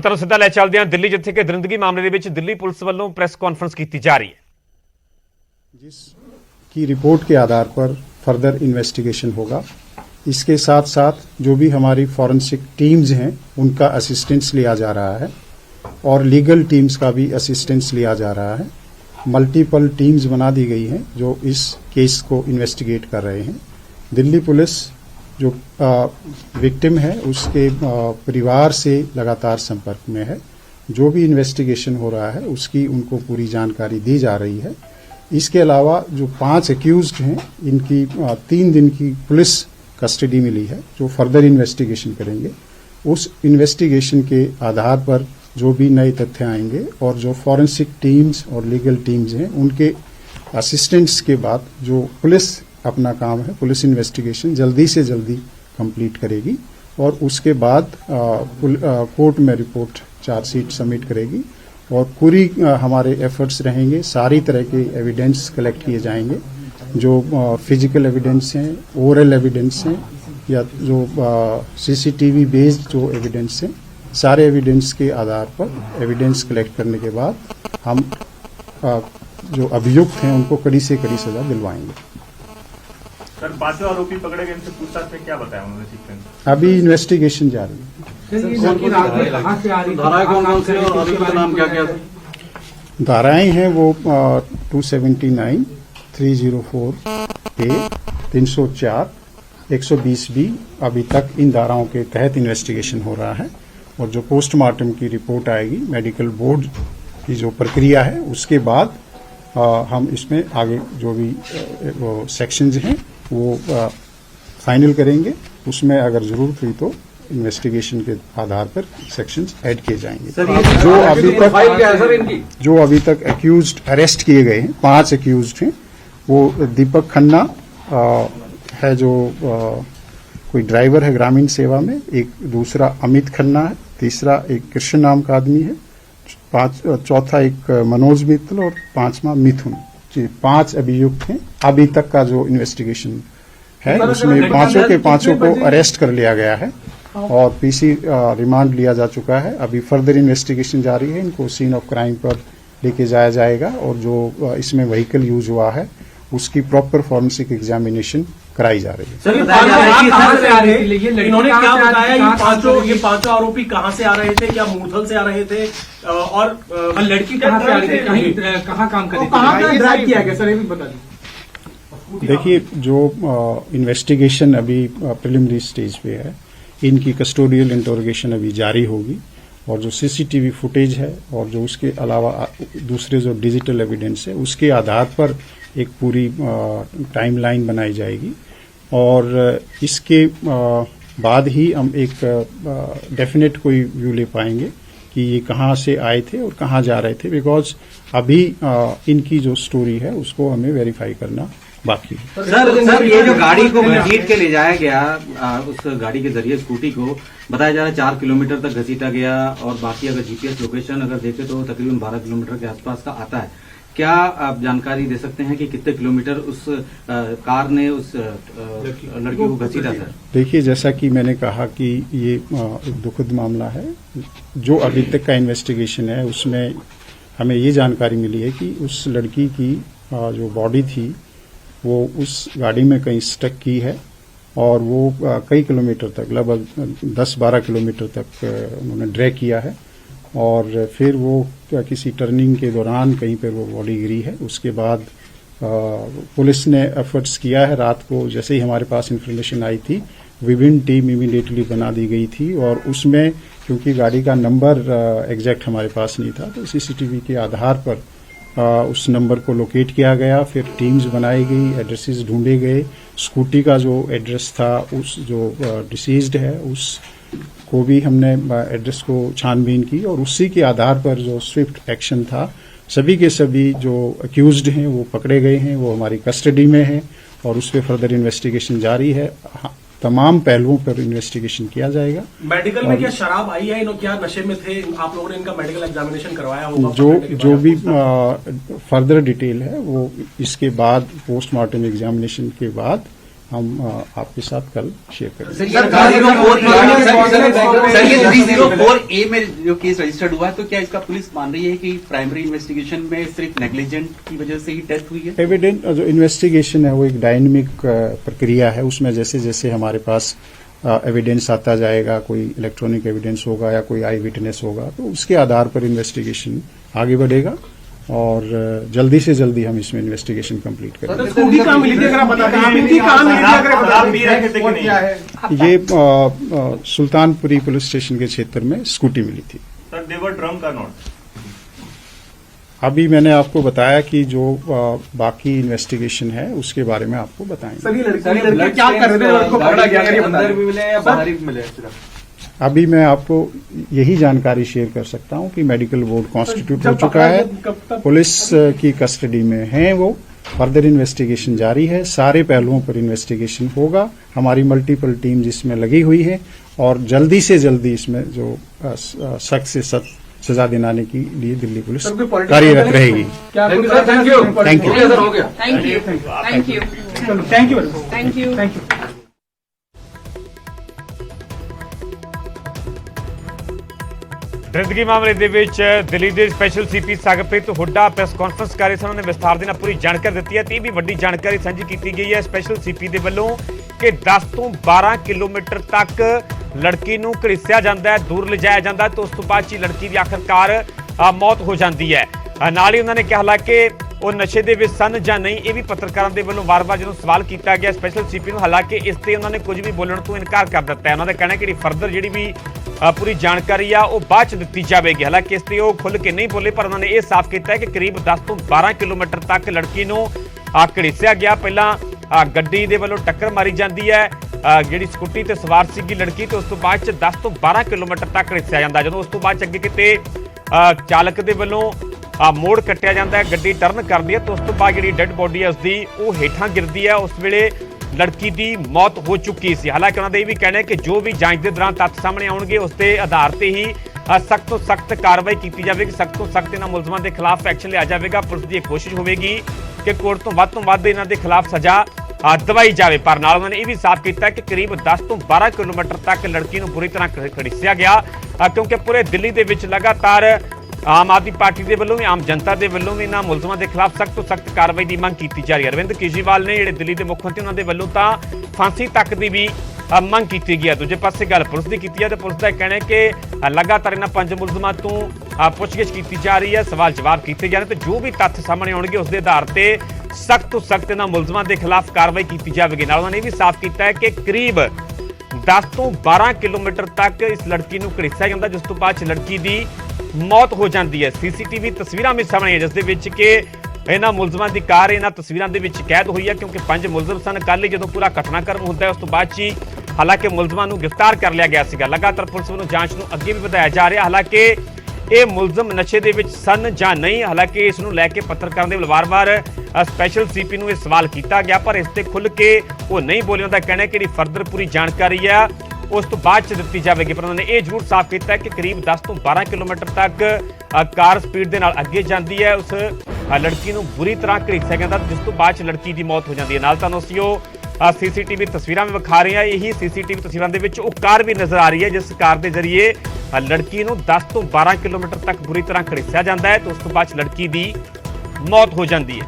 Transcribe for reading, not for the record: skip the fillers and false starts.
ਤਰ੍ਹਾਂ ਸਿੱਧਾ ਲੈ ਚੱਲਦੇ ਹਾਂ ਦਿੱਲੀ, ਜਿੱਥੇ ਕਿ ਦਰਿੰਦਗੀ ਮਾਮਲੇ ਦੇ ਵਿੱਚ ਦਿੱਲੀ ਪੁਲਿਸ ਵੱਲੋਂ ਪ੍ਰੈਸ कॉन्फ्रेंस की जा रही है। जिसकी रिपोर्ट के आधार पर फर्दर इन्वेस्टिगेशन होगा। इसके साथ साथ जो भी हमारी फॉरेंसिक टीम्स हैं उनका असिस्टेंस लिया जा रहा है और लीगल टीम्स का भी असिस्टेंस लिया जा रहा है। मल्टीपल टीम्स बना दी गई हैं जो इस केस को इन्वेस्टिगेट कर रहे हैं। दिल्ली पुलिस जो विक्टिम है उसके परिवार से लगातार संपर्क में है। जो भी इन्वेस्टिगेशन हो रहा है उसकी उनको पूरी जानकारी दी जा रही है। इसके अलावा जो 5 एक्यूज्ड हैं इनकी 3 दिन की पुलिस कस्टडी मिली है जो फर्दर इन्वेस्टिगेशन करेंगे। उस इन्वेस्टिगेशन के आधार पर जो भी नए तथ्य आएंगे और जो फॉरेंसिक टीम्स और लीगल टीम्स हैं उनके असिस्टेंट्स के बाद जो पुलिस अपना काम है, पुलिस इन्वेस्टिगेशन जल्दी से जल्दी कंप्लीट करेगी और उसके बाद कोर्ट में रिपोर्ट चार्जशीट सबमिट करेगी और पूरी हमारे एफर्ट्स रहेंगे। सारी तरह के एविडेंस कलेक्ट किए जाएंगे, जो फिजिकल एविडेंस हैं, ओरल एविडेंस हैं या जो सीसीटीवी बेस्ड जो एविडेंस हैं, सारे एविडेंस के आधार पर एविडेंस कलेक्ट करने के बाद हम जो अभियुक्त हैं उनको कड़ी से कड़ी सजा दिलवाएंगे। सर, 5 आरोपी पकड़े गए, इनसे पूछताछ में क्या बताया उन्होंने सीक्वेंस? अभी इन्वेस्टिगेशन जारी है। धाराएं कौन कौन सी और आरोपी का नाम क्या क्या? धाराएं हैं वो 279, 304A, 304, 120B। अभी तक इन धाराओं के तहत इन्वेस्टिगेशन हो रहा है और जो पोस्टमार्टम की रिपोर्ट आएगी, मेडिकल बोर्ड की जो प्रक्रिया है उसके बाद हम इसमें आगे जो भी वो सेक्शंस हैं वो फाइनल करेंगे। उसमें अगर जरूरत हुई तो इन्वेस्टिगेशन के आधार पर सेक्शंस ऐड किए जाएंगे। जो अभी तक एक्यूज्ड अरेस्ट किए गए हैं, 5 एक्यूज्ड हैं। वो दीपक खन्ना है जो कोई ड्राइवर है ग्रामीण सेवा में, एक दूसरा अमित खन्ना है, तीसरा एक कृष्ण नाम का आदमी है, चौथा एक मनोज मित्तल और 5वां मिथुन। 5 अभियुक्त हैं। अभी तक का जो इन्वेस्टिगेशन है उसमें पांचों को अरेस्ट कर लिया गया है और पीसी रिमांड लिया जा चुका है। अभी फर्दर इन्वेस्टिगेशन जारी है। इनको सीन ऑफ क्राइम पर लेके जाया जाएगा और जो इसमें व्हीकल यूज हुआ है उसकी प्रॉपर फॉरेंसिक एग्जामिनेशन कराई जा रही है। सर, इन्होंने क्या बताया? ये पांचों आरोपी कहां से आ रहे थे? क्या मूर्थल से आ रहे थे? और लड़की कहां से आ रही थी? कहां काम कर रही थी? कहां ड्राइव किया गया सर, ये भी बता दीजिए। देखिए, जो इन्वेस्टिगेशन अभी प्रिलिमिनरी स्टेज पे है, इनकी कस्टोडियल इंटरोगेशन अभी जारी होगी और जो सीसीटीवी फुटेज है और जो उसके अलावा दूसरे जो डिजिटल एविडेंस है उसके आधार पर एक पूरी टाइमलाइन बनाई जाएगी और इसके बाद ही हम एक डेफिनेट कोई व्यू ले पाएंगे कि ये कहाँ से आए थे और कहाँ जा रहे थे। बिकॉज अभी इनकी जो स्टोरी है उसको हमें वेरीफाई करना बाकी है। सर, ये जो गाड़ी को घसीट के ले जाया गया, उस गाड़ी के जरिए स्कूटी को बताया जा रहा है 4 किलोमीटर तक घसीटा गया और बाकी अगर जीपीएस लोकेशन अगर देखें तो तकरीबन 12 किलोमीटर के आसपास का आता है। क्या आप जानकारी दे सकते हैं कि कितने किलोमीटर उस कार ने उस लड़की को घसीटा था? देखिए, जैसा कि मैंने कहा कि ये एक दुखद मामला है। जो अभी तक का इन्वेस्टिगेशन है उसमें हमें ये जानकारी मिली है कि उस लड़की की जो बॉडी थी वो उस गाड़ी में कहीं स्टक की है और वो कई किलोमीटर तक, लगभग 10-12 किलोमीटर तक उन्होंने ड्रैग किया है और फिर वो किसी टर्निंग के दौरान कहीं पर वो बॉडी गिरी है। उसके बाद पुलिस ने एफर्ट्स किया है। रात को जैसे ही हमारे पास इंफॉर्मेशन आई थी, विभिन्न टीम इमीडिएटली बना दी गई थी और उसमें क्योंकि गाड़ी का नंबर एग्जैक्ट हमारे पास नहीं था तो सीसीटीवी के आधार पर उस नंबर को लोकेट किया गया। फिर टीम्स बनाई गई, एड्रेसेस ढूंढे गए। स्कूटी का जो एड्रेस था, उस जो डिसीज्ड है उस को भी हमने एड्रेस को छानबीन की और उसी के आधार पर जो स्विफ्ट एक्शन था, सभी के सभी जो अक्यूज्ड हैं वो पकड़े गए हैं, वो हमारी कस्टडी में हैं और उस पर फर्दर इन्वेस्टिगेशन जारी है। तमाम पहलुओं पर इन्वेस्टिगेशन किया जाएगा। मेडिकल में क्या शराब आई है? क्या नशे में थे? आप लोगों ने इनका मेडिकल एग्जामिनेशन करवाया होगा? जो भी फर्दर डिटेल है वो इसके बाद पोस्टमार्टम एग्जामिनेशन के बाद हम आपके साथ कल शेयर करेंगे। सर ये 304A में जो केस रजिस्टर्ड हुआ है, तो क्या इसका पुलिस मान रही है कि प्राइमरी इन्वेस्टिगेशन में सिर्फ नेग्लिजेंट की वजह से ही डेथ हुई है? एविडेंट जो इन्वेस्टिगेशन है वो एक डायनेमिक प्रक्रिया है, उसमें जैसे जैसे हमारे पास एविडेंस आता जाएगा, कोई इलेक्ट्रॉनिक एविडेंस होगा या कोई आई विटनेस होगा, तो उसके आधार पर इन्वेस्टिगेशन आगे बढ़ेगा और जल्दी से जल्दी हम इसमें इन्वेस्टिगेशन कंप्लीट करेंगे। स्कूटी कहाँ मिली थी अगर आप बता दें? स्कूटी कहाँ मिली थी अगर आप बता आप भी रहे थे कि नहीं? ये सुल्तानपुरी पुलिस स्टेशन के क्षेत्र में स्कूटी मिली थी। सर दे वर ड्रंक और नॉट? अभी मैंने आपको बताया कि जो बाकी इन्वेस्टिगेशन है उसके बारे में आपको बताएंगे। सर ये लड़के क्या कर रहे थे, लड़को पकड़ा गया, अगर ये बता अंदर दें। भी मिले या बाहर भी मिले सिर्फ? अभी मैं आपको यही जानकारी शेयर कर सकता हूं कि मेडिकल बोर्ड कॉन्स्टिट्यूट हो जब चुका पकड़ा है, गया, कब तक? पुलिस की कस्टडी में है वो, फर्दर इन्वेस्टिगेशन जारी है, सारे पहलुओं पर इन्वेस्टिगेशन होगा, हमारी मल्टीपल टीम जिसमें लगी हुई है और जल्दी से जल्दी इसमें जो सख्त से सख्त सजा दिलाने के लिए दिल्ली पुलिस सर, कोई political कार्यरत रहेगी। क्या thank you sir, thank you. Thank you. हो गया सर, हो गया। Thank you. Thank you. Thank you Thank you. Thank you. ਦਰਿੰਦਗੀ ਮਾਮਲੇ ਦੇ ਵਿੱਚ ਦਿੱਲੀ ਦੇ special CP Sagarpreet Hooda press conference ਕਰ ਰਹੇ ਸਨ। ਉਹਨੇ ਵਿਸਥਾਰ ਦੇ ਨਾਲ ਪੂਰੀ ਜਾਣਕਾਰੀ ਦਿੱਤੀ ਹੈ ਤੇ ਇਹ ਵੀ ਵੱਡੀ ਜਾਣਕਾਰੀ ਸਾਂਝੀ ਕੀਤੀ ਗਈ ਹੈ ਸਪੈਸ਼ਲ ਸੀਪੀ ਦੇ ਵੱਲੋਂ ਕਿ 10 ਤੋਂ 12 ਕਿਲੋਮੀਟਰ ਤੱਕ ਲੜਕੀ ਨੂੰ ਘੜੀਸਿਆ ਜਾਂਦਾ ਹੈ, ਦੂਰ ਲਿਜਾਇਆ ਜਾਂਦਾ ਹੈ ਤੇ ਉਸ ਤੋਂ ਬਾਅਦ 'ਚ ਹੀ ਲੜਕੀ ਦੀ ਆਖਰਕਾਰ ਮੌਤ ਹੋ ਜਾਂਦੀ ਹੈ। ਨਾਲ ਹੀ ਉਹਨਾਂ ਨੇ ਕਿਹਾ ਹਾਲਾਂਕਿ ਉਹ ਨਸ਼ੇ ਦੇ ਵਿੱਚ ਸਨ ਜਾਂ ਨਹੀਂ, ਇਹ ਵੀ ਪੱਤਰਕਾਰਾਂ ਦੇ ਵੱਲੋਂ ਵਾਰ-ਵਾਰ ਜਦੋਂ ਸਵਾਲ ਕੀਤਾ ਗਿਆ ਸਪੈਸ਼ਲ ਸੀਪੀ ਨੂੰ, ਹਾਲਾਂਕਿ ਇਸ ਤੇ ਉਹਨਾਂ ਨੇ ਕੁਝ ਵੀ ਬੋਲਣ ਤੋਂ ਇਨਕਾਰ ਕਰ ਦਿੱਤਾ ਹੈ। ਉਹਨਾਂ ਦਾ ਕਹਿਣਾ ਕਿ ਫਰਦਰ ਜਿਹੜੀ ਵੀ ਪੂਰੀ ਜਾਣਕਾਰੀ ਆ ਉਹ ਬਾਅਦ ਚ ਦਿੱਤੀ ਜਾਵੇਗੀ। ਹਾਲਾਂਕਿ ਇਸ ਤੇ ਉਹ ਖੁੱਲ੍ਹ ਕੇ ਨਹੀਂ ਬੋਲੇ, ਪਰ ਉਹਨਾਂ ਨੇ ਇਹ ਸਾਫ਼ ਕੀਤਾ ਹੈ ਕਿ ਕਰੀਬ 10 ਤੋਂ 12 ਕਿਲੋਮੀਟਰ ਤੱਕ ਲੜਕੀ ਨੂੰ ਘੜੀਸਿਆ ਗਿਆ। ਪਹਿਲਾਂ ਗੱਡੀ ਦੇ ਵੱਲੋਂ ਟੱਕਰ ਮਾਰੀ ਜਾਂਦੀ ਹੈ, ਜਿਹੜੀ ਸਕੂਟੀ ਤੇ ਸਵਾਰ ਸੀਗੀ ਲੜਕੀ, ਤੇ ਉਸ ਤੋਂ ਬਾਅਦ ਚ 10 ਤੋਂ 12 ਕਿਲੋਮੀਟਰ ਤੱਕ ਘੜੀਸਿਆ ਜਾਂਦਾ। ਜਦੋਂ ਉਸ ਤੋਂ ਬਾਅਦ ਚ ਅੱਗੇ ਕਿਤੇ ਚਾਲਕ ਦੇ ਵੱਲੋਂ ਮੋੜ ਕੱਟਿਆ ਜਾਂਦਾ ਹੈ, ਗੱਡੀ ਟਰਨ ਕਰਦੀ ਹੈ, ਤੇ ਉਸ ਤੋਂ ਬਾਅਦ ਜਿਹੜੀ ਡੈੱਡ ਬੋਡੀ ਹੈ ਉਸਦੀ ਉਹ ਹੇਠਾਂ ਗਿਰਦੀ ਹੈ। ਉਸ ਵੇਲੇ ਲੜਕੀ ਦੀ ਮੌਤ ਹੋ ਚੁੱਕੀ ਸੀ। ਹਾਲਾਂਕਿ ਉਹਨਾਂ ਦਾ ਇਹ ਵੀ ਕਹਿਣਾ ਹੈ ਕਿ ਜੋ ਵੀ ਜਾਂਚ ਦੇ ਦੌਰਾਨ ਤੱਥ ਸਾਹਮਣੇ ਆਉਣਗੇ ਉਸ ਦੇ ਆਧਾਰ ਤੇ ਹੀ ਸਖਤ ਤੋਂ ਸਖਤ ਕਾਰਵਾਈ ਕੀਤੀ ਜਾਵੇਗੀ, ਸਖਤ ਤੋਂ ਸਖਤ ਇਹਨਾਂ ਮੁਲਜ਼ਮਾਂ ਦੇ ਖਿਲਾਫ ਐਕਸ਼ਨ ਲਿਆ ਜਾਵੇਗਾ। ਪੁਲਿਸ ਦੀ ਇਹ ਕੋਸ਼ਿਸ਼ ਹੋਵੇਗੀ ਕਿ ਕੋਰਟ ਤੋਂ ਵੱਧ ਇਹਨਾਂ ਦੇ ਖਿਲਾਫ ਸਜ਼ਾ ਦਵਾਈ ਜਾਵੇ। ਪਰ ਨਾਲ ਉਹਨਾਂ ਨੇ ਇਹ ਵੀ ਸਾਫ਼ ਕੀਤਾ ਕਿ ਕਰੀਬ 10 ਤੋਂ 12 ਕਿਲੋਮੀਟਰ ਤੱਕ ਲੜਕੀ ਨੂੰ ਬੁਰੀ ਤਰ੍ਹਾਂ ਘੜੀਸਿਆ ਗਿਆ, ਕਿਉਂਕਿ ਪੂਰੇ ਦਿੱਲੀ ਦੇ ਵਿੱਚ ਲਗਾਤਾਰ ਆਮ ਆਦਮੀ ਪਾਰਟੀ ਦੇ ਵੱਲੋਂ ਵੀ ਆਮ ਜਨਤਾ ਦੇ ਵੱਲੋਂ ਵੀ ਇਹਨਾਂ ਮੁਲਜ਼ਮਾਂ ਦੇ ਖਿਲਾਫ ਸਖਤ ਤੋਂ ਸਖਤ ਕਾਰਵਾਈ ਦੀ ਮੰਗ ਕੀਤੀ ਜਾ ਰਹੀ ਹੈ। ਅਰਵਿੰਦ ਕੇਜਰੀਵਾਲ ਨੇ ਜਿਹੜੇ ਦਿੱਲੀ ਦੇ ਮੁੱਖ ਮੰਤਰੀ ਉਹਨਾਂ ਦੇ ਵੱਲੋਂ ਤਾਂ ਫਾਂਸੀ ਤੱਕ ਦੀ ਵੀ ਮੰਗ ਕੀਤੀ ਗਈ ਹੈ। ਦੂਜੇ ਪਾਸੇ ਗੱਲ ਪੁਲਿਸ ਦੀ ਕੀਤੀ ਹੈ ਤੇ ਪੁਲਿਸ ਦਾ ਕਹਿਣਾ ਹੈ ਕਿ ਲਗਾਤਾਰ ਇਹਨਾਂ 5 ਮੁਲਜ਼ਮਾਂ ਤੋਂ ਪੁੱਛਗਿੱਛ ਕੀਤੀ ਜਾ ਰਹੀ ਹੈ, ਸਵਾਲ ਜਵਾਬ ਕੀਤੇ ਜਾ ਰਹੇ ਤੇ ਜੋ ਵੀ ਤੱਥ ਸਾਹਮਣੇ ਆਉਣਗੇ ਉਸ ਦੇ ਆਧਾਰ ਤੇ ਸਖਤ ਤੋਂ ਸਖਤ ਇਹਨਾਂ ਮੁਲਜ਼ਮਾਂ ਦੇ ਖਿਲਾਫ ਕਾਰਵਾਈ ਕੀਤੀ ਜਾਵੇਗੀ। ਨਾਲ ਉਹਨਾਂ ਨੇ ਇਹ ਵੀ ਸਾਫ਼ ਕੀਤਾ ਹੈ ਕਿ ਕਰੀਬ 10 ਤੋਂ 12 ਕਿਲੋਮੀਟਰ ਤੱਕ ਇਸ ਲੜਕੀ ਨੂੰ ਘੜੀਸਿਆ ਜਾਂਦਾ, ਜਿਸ ਤੋਂ ਬਾਅਦ ਲੜਕੀ ਦੀ ਮੌਤ ਹੋ ਜਾਂਦੀ ਹੈ। ਸੀਸੀਟੀਵੀ ਤਸਵੀਰਾਂ ਵੀ ਸਾਹਮਣੇ ਹੈ ਜਿਸ ਦੇ ਵਿੱਚ ਕਿ ਇਹਨਾਂ ਮੁਲਜ਼ਮਾਂ ਦੀ ਕਾਰ ਇਹਨਾਂ ਤਸਵੀਰਾਂ ਦੇ ਵਿੱਚ ਕੈਦ ਹੋਈ ਹੈ, ਕਿਉਂਕਿ 5 ਮੁਲਜ਼ਮ ਸਨ। ਕੱਲ੍ਹ ਹੀ ਜਦੋਂ ਪੂਰਾ ਘਟਨਾਕ੍ਰਮ ਹੁੰਦਾ ਹੈ ਉਸ ਤੋਂ ਬਾਅਦ 'ਚ ਹੀ ਹਾਲਾਂਕਿ ਮੁਲਜ਼ਮਾਂ ਨੂੰ ਗ੍ਰਿਫਤਾਰ ਕਰ ਲਿਆ ਗਿਆ ਸੀਗਾ। ਲਗਾਤਾਰ ਪੁਲਿਸ ਵੱਲੋਂ ਜਾਂਚ ਨੂੰ ਅੱਗੇ ਵੀ ਵਧਾਇਆ ਜਾ ਰਿਹਾ। ਹਾਲਾਂਕਿ ਇਹ ਮੁਲਜ਼ਮ ਨਸ਼ੇ ਦੇ ਵਿੱਚ ਸਨ ਜਾਂ ਨਹੀਂ, ਹਾਲਾਂਕਿ ਇਸ ਨੂੰ ਲੈ ਕੇ ਪੱਤਰਕਾਰਾਂ ਦੇ ਵੱਲੋਂ ਵਾਰ-ਵਾਰ ਸਪੈਸ਼ਲ ਸੀਪੀ ਨੂੰ ਇਹ ਸਵਾਲ ਕੀਤਾ ਗਿਆ, ਪਰ ਇਸ ਤੇ ਖੁੱਲ੍ਹ ਕੇ ਉਹ ਨਹੀਂ ਬੋਲੇ। ਉਹਨਾਂ ਦਾ ਕਹਿਣਾ ਹੈ ਕਿ ਜਿਹੜੀ ਫਰਦਰ ਪੂਰੀ ਜਾਣਕਾਰੀ ਆ ਉਸ ਤੋਂ ਬਾਅਦ 'ਚ ਦਿੱਤੀ ਜਾਵੇਗੀ। ਪਰ ਉਹਨਾਂ ਨੇ ਇਹ ਜ਼ਰੂਰ ਸਾਫ਼ ਕੀਤਾ ਹੈ ਕਿ ਕਰੀਬ 10 ਤੋਂ 12 ਕਿਲੋਮੀਟਰ ਤੱਕ ਕਾਰ ਸਪੀਡ ਦੇ ਨਾਲ ਅੱਗੇ ਜਾਂਦੀ ਹੈ। ਉਸ ਲੜਕੀ ਨੂੰ ਬੁਰੀ ਤਰ੍ਹਾਂ ਘੜੀਸਿਆ ਜਾਂਦਾ, ਜਿਸ ਤੋਂ ਬਾਅਦ 'ਚ ਲੜਕੀ ਦੀ ਮੌਤ ਹੋ ਜਾਂਦੀ ਹੈ। ਨਾਲ ਤੁਹਾਨੂੰ ਅਸੀਂ ਉਹ ਸੀਸੀਟੀਵੀ ਤਸਵੀਰਾਂ ਵੀ ਵਿਖਾ ਰਹੇ ਹਾਂ। ਇਹੀ ਸੀਸੀਟੀਵੀ ਤਸਵੀਰਾਂ ਦੇ ਵਿੱਚ ਉਹ ਕਾਰ ਵੀ ਨਜ਼ਰ ਆ ਰਹੀ ਹੈ ਜਿਸ ਕਾਰ ਦੇ ਜ਼ਰੀਏ ਲੜਕੀ ਨੂੰ 10 ਤੋਂ 12 ਕਿਲੋਮੀਟਰ ਤੱਕ ਬੁਰੀ ਤਰ੍ਹਾਂ ਘੜੀਸਿਆ ਜਾਂਦਾ ਹੈ ਤੇ ਉਸ ਤੋਂ ਬਾਅਦ 'ਚ ਲੜਕੀ ਦੀ ਮੌਤ ਹੋ ਜਾਂਦੀ ਹੈ।